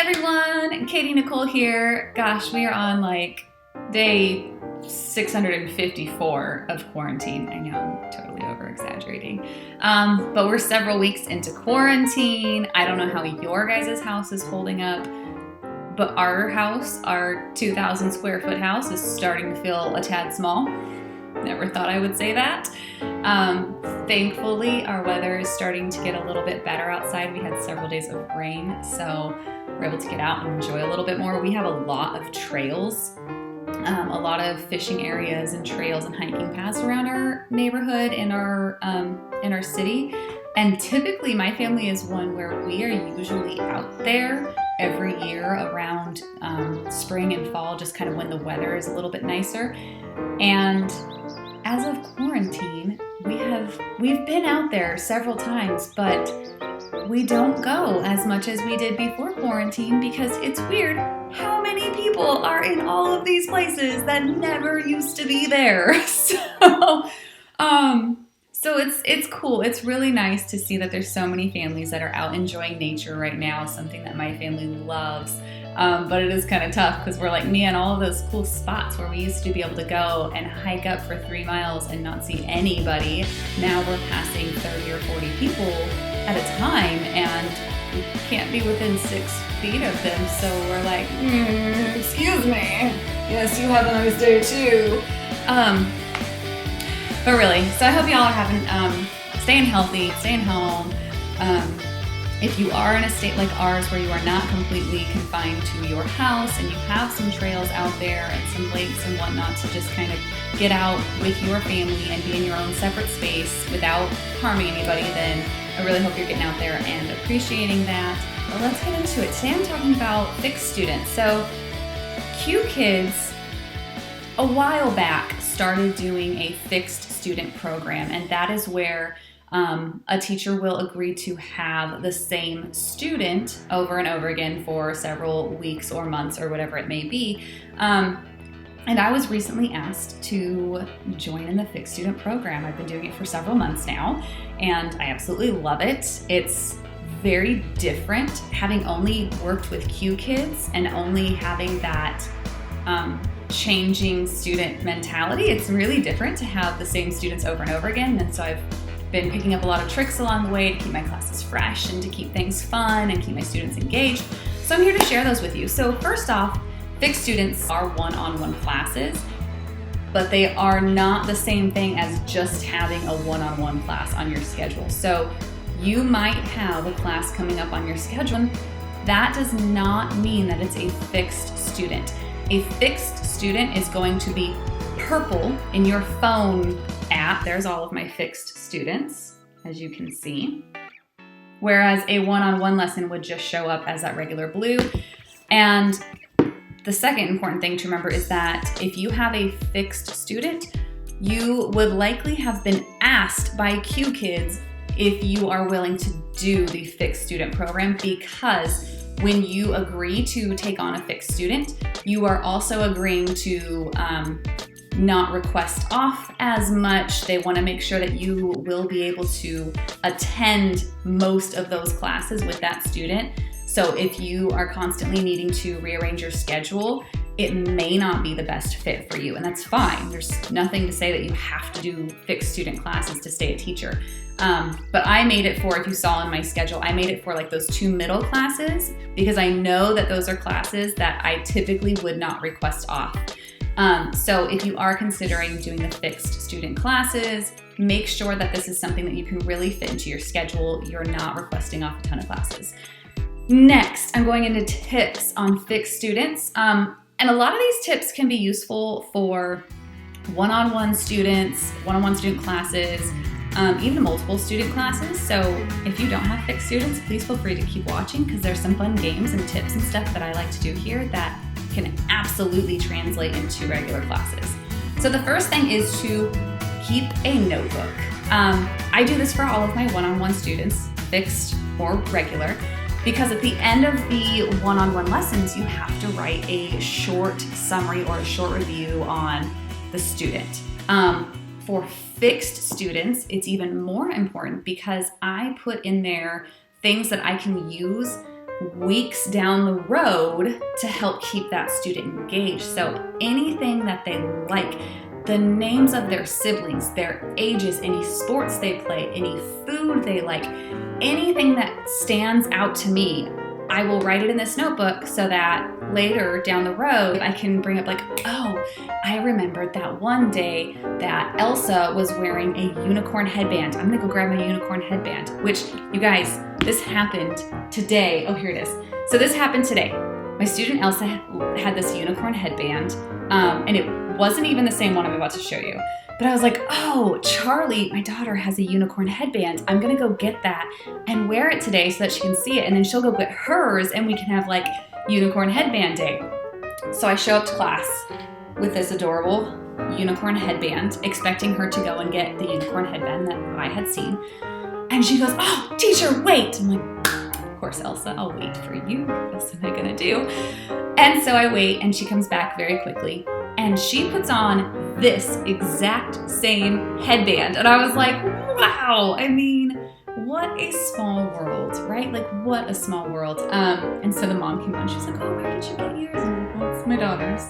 everyone, Katie Nicole here. Gosh, we are on like day 654 of quarantine. I know I'm totally over exaggerating, but we're several weeks into quarantine. I don't know how your guys' house is holding up, but our house, our 2,000 square foot house, is starting to feel a tad small. Never thought I would say that. Thankfully, our weather is starting to get a little bit better outside. We had several days of rain, so we're able to get out and enjoy a little bit more. We have a lot of trails, a lot of fishing areas and trails and hiking paths around our neighborhood in our city. And typically, my family is one where we are usually out there every year around spring and fall, just kind of when the weather is a little bit nicer. And as of quarantine, we've been out there several times, but we don't go as much as we did before quarantine because it's weird how many people are in all of these places that never used to be there. So it's cool. It's really nice to see that there's so many families that are out enjoying nature right now, something that my family loves. But it is kind of tough because we're like, man, all of those cool spots where we used to be able to go and hike up for 3 miles and not see anybody. Now we're passing 30 or 40 people at a time and we can't be within 6 feet of them. So we're like, excuse me. Yes, you have a nice day too. But really, so I hope y'all are having, staying healthy, staying home. If you are in a state like ours where you are not completely confined to your house and you have some trails out there and some lakes and whatnot to just kind of get out with your family and be in your own separate space without harming anybody, then I really hope you're getting out there and appreciating that. Well, let's get into it. Today I'm talking about fixed students. So Qkids a while back started doing a fixed student program, and that is where a teacher will agree to have the same student over and over again for several weeks or months or whatever it may be. And I was recently asked to join in the fixed student program. I've been doing it for several months now, and I absolutely love it. It's very different having only worked with Qkids and only having that changing student mentality. It's really different to have the same students over and over again. And so I've been picking up a lot of tricks along the way to keep my classes fresh and to keep things fun and keep my students engaged. So I'm here to share those with you. So first off, fixed students are one-on-one classes, but they are not the same thing as just having a one-on-one class on your schedule. So you might have a class coming up on your schedule. That does not mean that it's a fixed student. A fixed student is going to be purple in your phone app. There's all of my fixed students, as you can see. Whereas a one-on-one lesson would just show up as that regular blue. And the second important thing to remember is that if you have a fixed student, you would likely have been asked by Qkids if you are willing to do the fixed student program, because when you agree to take on a fixed student, you are also agreeing to not request off as much. They want to make sure that you will be able to attend most of those classes with that student. So if you are constantly needing to rearrange your schedule, it may not be the best fit for you, and that's fine. There's nothing to say that you have to do fixed student classes to stay a teacher. But I made it for, if you saw in my schedule, I made it for like those 2 middle classes because I know that those are classes that I typically would not request off. So if you are considering doing the fixed student classes, make sure that this is something that you can really fit into your schedule. You're not requesting off a ton of classes. Next, I'm going into tips on fixed students. And a lot of these tips can be useful for one-on-one students, one-on-one student classes, even multiple student classes. So if you don't have fixed students, please feel free to keep watching because there's some fun games and tips and stuff that I like to do here that can absolutely translate into regular classes. So the first thing is to keep a notebook. I do this for all of my one-on-one students, fixed or regular, because at the end of the one-on-one lessons, you have to write a short summary or a short review on the student. For fixed students, it's even more important because I put in there things that I can use weeks down the road to help keep that student engaged. So anything that they like, the names of their siblings, their ages, any sports they play, any food they like, anything that stands out to me, I will write it in this notebook so that later down the road I can bring up like, oh, I remembered that one day that Elsa was wearing a unicorn headband. I'm gonna go grab my unicorn headband, which, you guys, this happened today. Oh, here it is. So this happened today. My student Elsa had this unicorn headband, and it wasn't even the same one I'm about to show you. But I was like, oh, Charlie, my daughter, has a unicorn headband. I'm gonna go get that and wear it today so that she can see it. And then she'll go get hers and we can have like unicorn headband day. So I show up to class with this adorable unicorn headband, expecting her to go and get the unicorn headband that I had seen. And she goes, oh, teacher, wait. I'm like, of course, Elsa, I'll wait for you. What else am I gonna do? And so I wait and she comes back very quickly. And she puts on this exact same headband. And I was like, wow, I mean, what a small world, right? Like, what a small world. And so the mom came on, she's like, oh, where did you get yours? And I'm like, well, it's my daughter's.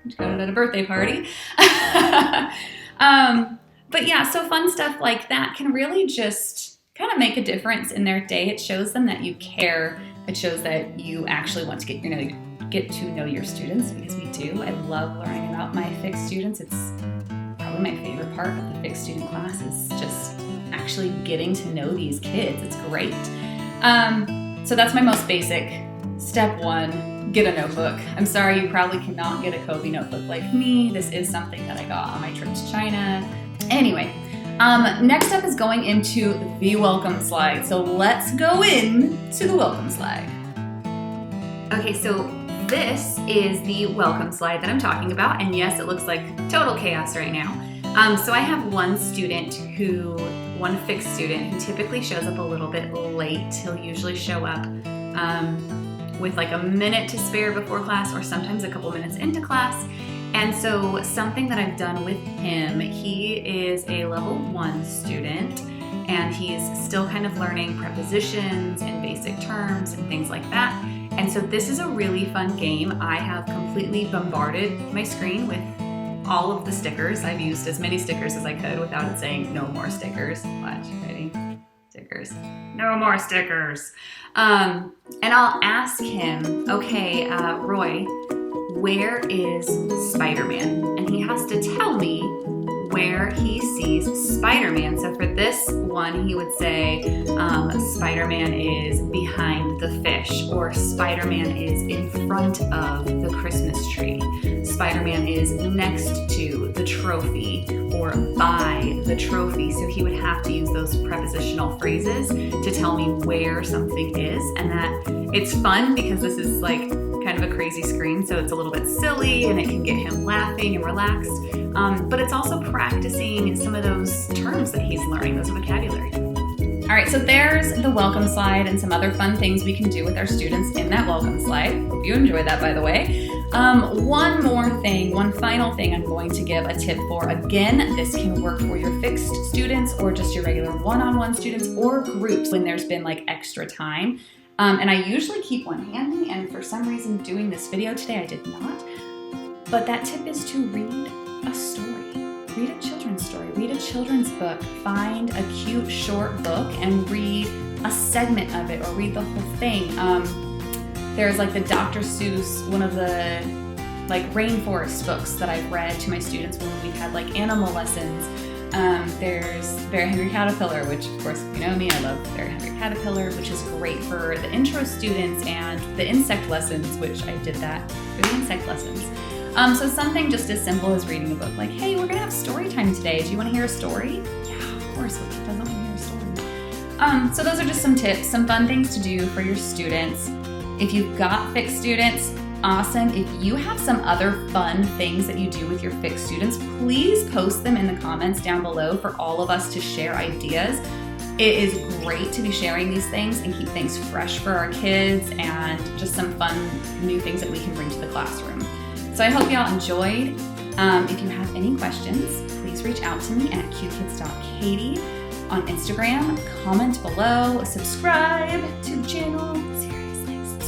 She got it at a birthday party. But yeah, so fun stuff like that can really just kind of make a difference in their day. It shows them that you care. It shows that you actually want to get to know your students, because we do. I love learning about my fixed students. It's probably my favorite part of the fixed student class is just actually getting to know these kids. It's great. So that's my most basic. Step one, get a notebook. I'm sorry, you probably cannot get a Kobe notebook like me. This is something that I got on my trip to China. Anyway, next up is going into the welcome slide. So let's go into the welcome slide. Okay, so this is the welcome slide that I'm talking about, and yes, it looks like total chaos right now. So I have one fixed student who typically shows up a little bit late. He'll usually show up with like a minute to spare before class, or sometimes a couple minutes into class. And so something that I've done with him, he is a level 1 student, and he's still kind of learning prepositions and basic terms and things like that. And so this is a really fun game. I have completely bombarded my screen with all of the stickers. I've used as many stickers as I could without it saying no more stickers. Watch, ready? Stickers. No more stickers. And I'll ask him, okay, Roy, where is Spider-Man? And he has to tell me where he sees Spider-Man. So for this one, he would say Spider-Man is behind the fish, or Spider-Man is in front of the Christmas tree. Spider-Man is next to the trophy, or by the trophy. So he would have to use those prepositional phrases to tell me where something is. And that it's fun because this is like kind of a crazy screen, so it's a little bit silly and it can get him laughing and relaxed. But it's also practicing some of those terms that he's learning, those vocabulary. All right, so there's the welcome slide and some other fun things we can do with our students in that welcome slide. Hope you enjoyed that, by the way. One final thing I'm going to give a tip for. Again, this can work for your fixed students or just your regular one-on-one students or groups when there's been like extra time. And I usually keep one handy, and for some reason doing this video today I did not. But that tip is to read a story. Read a children's story. Read a children's book. Find a cute short book and read a segment of it, or read the whole thing. There's like the Dr. Seuss, one of the like rainforest books that I've read to my students when we've had like animal lessons. There's Very Hungry Caterpillar, which of course, you know me, I love Very Hungry Caterpillar, which is great for the intro students, and the insect lessons, which I did that for the insect lessons. So something just as simple as reading a book, like, hey, we're gonna have story time today. Do you wanna hear a story? Yeah, of course, who doesn't wanna hear a story? So those are just some tips, some fun things to do for your students. If you've got fixed students, awesome. If you have some other fun things that you do with your fixed students, please post them in the comments down below for all of us to share ideas. It is great to be sharing these things and keep things fresh for our kids, and just some fun new things that we can bring to the classroom. So I hope y'all enjoyed. If you have any questions, please reach out to me at Qkids.Katie on Instagram. Comment below, subscribe to the channel. Seriously, subscribe.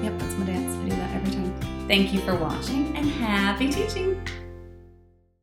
Yep, that's my dance. I do that every time. Thank you for watching and happy teaching.